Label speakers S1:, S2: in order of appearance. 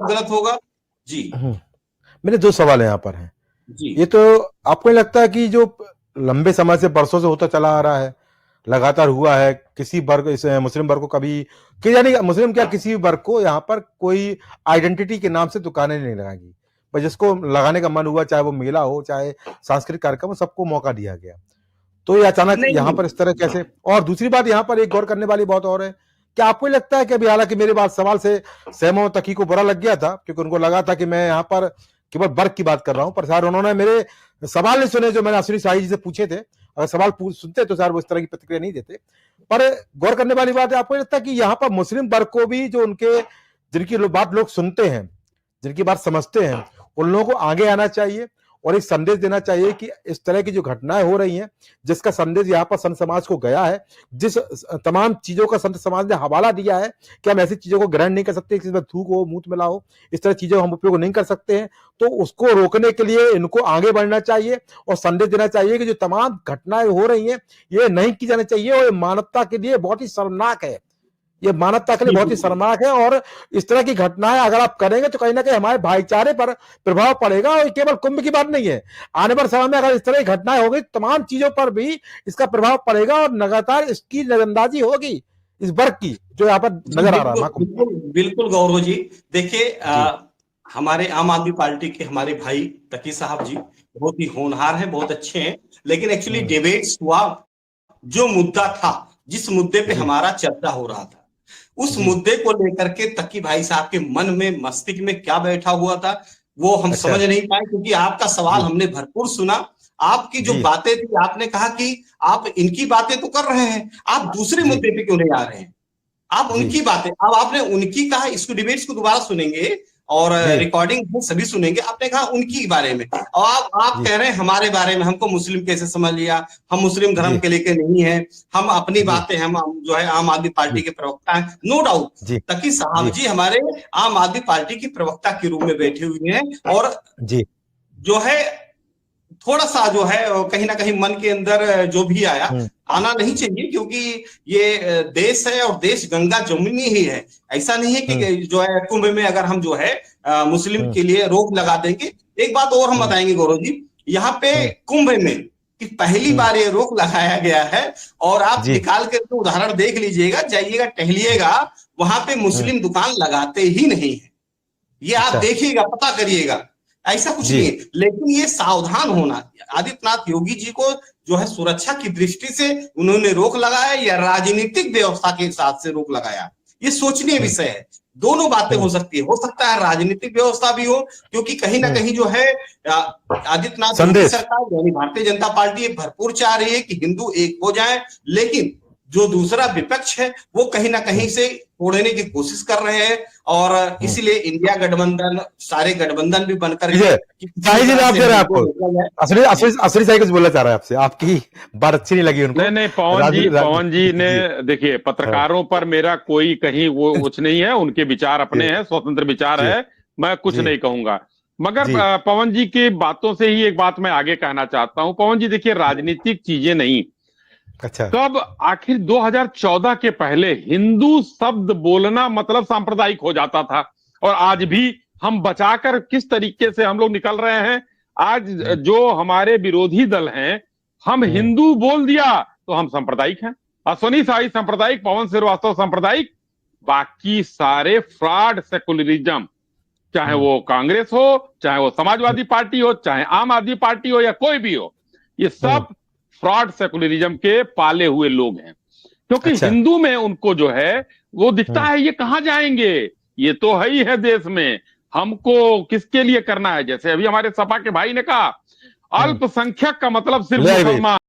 S1: गलत होगा जी।
S2: मेरे दो सवाल यहाँ पर हैं।
S1: जी
S2: ये तो आपको नहीं लगता है कि जो लंबे समय से बरसों से होता चला आ रहा है, लगातार हुआ है, किसी वर्ग इस मुस्लिम वर्ग को कभी कि यानी मुस्लिम क्या किसी वर्ग को यहाँ पर कोई आइडेंटिटी के नाम से दुकानें नहीं लगाएंगी, पर जिसको लगाने का मन हुआ, चाहे वो मेला हो, चाहे सांस्कृतिक कार्यक्रम हो, सबको मौका दिया गया। तो ये अचानक यहाँ
S1: नहीं
S2: पर इस तरह कैसे? और दूसरी बात यहाँ पर एक गौर करने वाली बात और है, क्या आपको लगता है कि अभी, हालांकि मेरे बात सवाल से सैमो तकी को बुरा लग गया था क्योंकि उनको लगा था कि मैं यहाँ पर केवल वर्ग की बात कर रहा हूं, पर शायद उन्होंने मेरे सवाल नहीं सुने जो मैंने अश्विनी शाही जी से पूछे थे। अगर सवाल सुनते तो शायद वो इस तरह की प्रतिक्रिया नहीं देते। पर गौर करने वाली बात है, आपको लगता है कि यहाँ पर मुस्लिम वर्ग को भी जो उनके जिनकी बात लोग सुनते हैं, जिनकी बात समझते हैं, उन लोगों को आगे आना चाहिए और एक संदेश देना चाहिए कि इस तरह की जो घटनाएं हो रही हैं, जिसका संदेश यहाँ पर संत समाज को गया है, जिस तमाम चीजों का संत समाज ने हवाला दिया है कि हम ऐसी चीजों को ग्रहण नहीं कर सकते, जिसमें थूक हो, मूत मिला हो, इस तरह चीजों हम उपयोग नहीं कर सकते हैं, तो उसको रोकने के लिए इनको आगे बढ़ना चाहिए और संदेश देना चाहिए कि जो तमाम घटनाएं हो रही हैं ये नहीं की जानी चाहिए और ये मानवता के लिए बहुत ही शर्मनाक है। ये मानवता के लिए बहुत ही शर्मनाक है और इस तरह की घटनाएं अगर आप करेंगे तो कहीं ना कहीं हमारे भाईचारे पर प्रभाव पड़ेगा। और केवल कुंभ की बात नहीं है, आने वाले समय में अगर इस तरह की घटनाएं होगी, तमाम चीजों पर भी इसका प्रभाव पड़ेगा और लगातार इसकी नजरअंदाजी होगी इस वर्ग की, जो यहाँ पर नजर आ रहा है।
S1: बिल्कुल बिल्कुल गौरव जी, देखिए हमारे आम आदमी पार्टी के हमारे भाई तकी साहब जी बहुत ही होनहार हैं, बहुत अच्छे हैं, लेकिन एक्चुअली डिबेट्स हुआ, जो मुद्दा था, जिस मुद्दे पे हमारा चर्चा हो रहा था, उस मुद्दे को लेकर के तकी भाई साहब के मन में, मस्तिष्क में क्या बैठा हुआ था वो हम समझ नहीं पाए, क्योंकि आपका सवाल हमने भरपूर सुना। आपकी जो बातें थी, आपने कहा कि आप इनकी बातें तो कर रहे हैं, आप दूसरे मुद्दे पे क्यों नहीं आ रहे हैं, आप उनकी बातें, अब आपने उनकी कहा, इसको डिबेट्स को दोबारा सुनेंगे और रिकॉर्डिंग सभी सुनेंगे, आपने कहा उनकी बारे में, और आप कह रहे हैं हमारे बारे में, हमको मुस्लिम कैसे समझ लिया, हम मुस्लिम धर्म के लेके नहीं है, हम अपनी बातें, हम जो है आम आदमी पार्टी के प्रवक्ता हैं, नो डाउट तकी साहब जी हमारे आम आदमी पार्टी की प्रवक्ता के रूप में बैठे हुए हैं, और जो है थोड़ा सा जो है कहीं ना कहीं मन के अंदर जो भी आया, आना नहीं चाहिए, क्योंकि ये देश है और देश गंगा जमुनी ही है। ऐसा नहीं है कि जो है कुंभ में अगर हम जो है मुस्लिम के लिए रोक लगा देंगे। एक बात और हम बताएंगे गौरव जी, यहाँ पे कुंभ में कि पहली बार ये रोक लगाया गया है, और आप निकाल के तो उदाहरण देख लीजिएगा, जाइएगा टहलिएगा, वहां पे मुस्लिम दुकान लगाते ही नहीं है, ये आप देखिएगा, पता करिएगा, ऐसा कुछ नहीं है। लेकिन ये सावधान होना, आदित्यनाथ योगी जी को जो है सुरक्षा की दृष्टि से उन्होंने रोक लगाया या राजनीतिक व्यवस्था के साथ से रोक लगाया, ये सोचनीय विषय है। दोनों बातें हो सकती है, हो सकता है राजनीतिक व्यवस्था भी हो, क्योंकि कहीं ना कहीं जो है आदित्यनाथ योगी सरकार यानी भारतीय जनता पार्टी भरपूर चाह रही है कि हिंदू एक हो जाए, लेकिन जो दूसरा विपक्ष है वो कहीं ना कहीं से तोड़ने की कोशिश कर रहे हैं, और इसीलिए इंडिया गठबंधन, सारे गठबंधन भी बनकर
S2: असली साई कुछ बोलना चाह रहा है आपसे, आपकी बात अच्छी नहीं लगी उनको?
S3: नहीं, पवन जी ने देखिए, पत्रकारों पर मेरा कोई कहीं वो कुछ नहीं है, उनके विचार अपने हैं, स्वतंत्र विचार है, मैं कुछ नहीं कहूंगा। मगर पवन जी की बातों से ही एक बात मैं आगे कहना चाहता हूं। पवन जी देखिए, राजनीतिक चीजें नहीं, तब आखिर 2014 के पहले हिंदू शब्द बोलना मतलब सांप्रदायिक हो जाता था, और आज भी हम बचाकर किस तरीके से हम लोग निकल रहे हैं। आज जो हमारे विरोधी दल हैं, हम हिंदू बोल दिया तो हम सांप्रदायिक हैं, अश्विनी शाही सांप्रदायिक, पवन श्रीवास्तव सांप्रदायिक, बाकी सारे फ्रॉड सेकुलरिज्म, चाहे वो कांग्रेस हो, चाहे वो समाजवादी पार्टी हो, चाहे आम आदमी पार्टी हो, या कोई भी हो, ये सब फ्रॉड सेकुलरिज्म के पाले हुए लोग हैं। क्योंकि हिंदू में उनको जो है वो दिखता है, ये कहां जाएंगे, ये तो है ही है देश में, हमको किसके लिए करना है। जैसे अभी हमारे सपा के भाई ने कहा, अल्पसंख्यक का मतलब सिर्फ मुसलमान।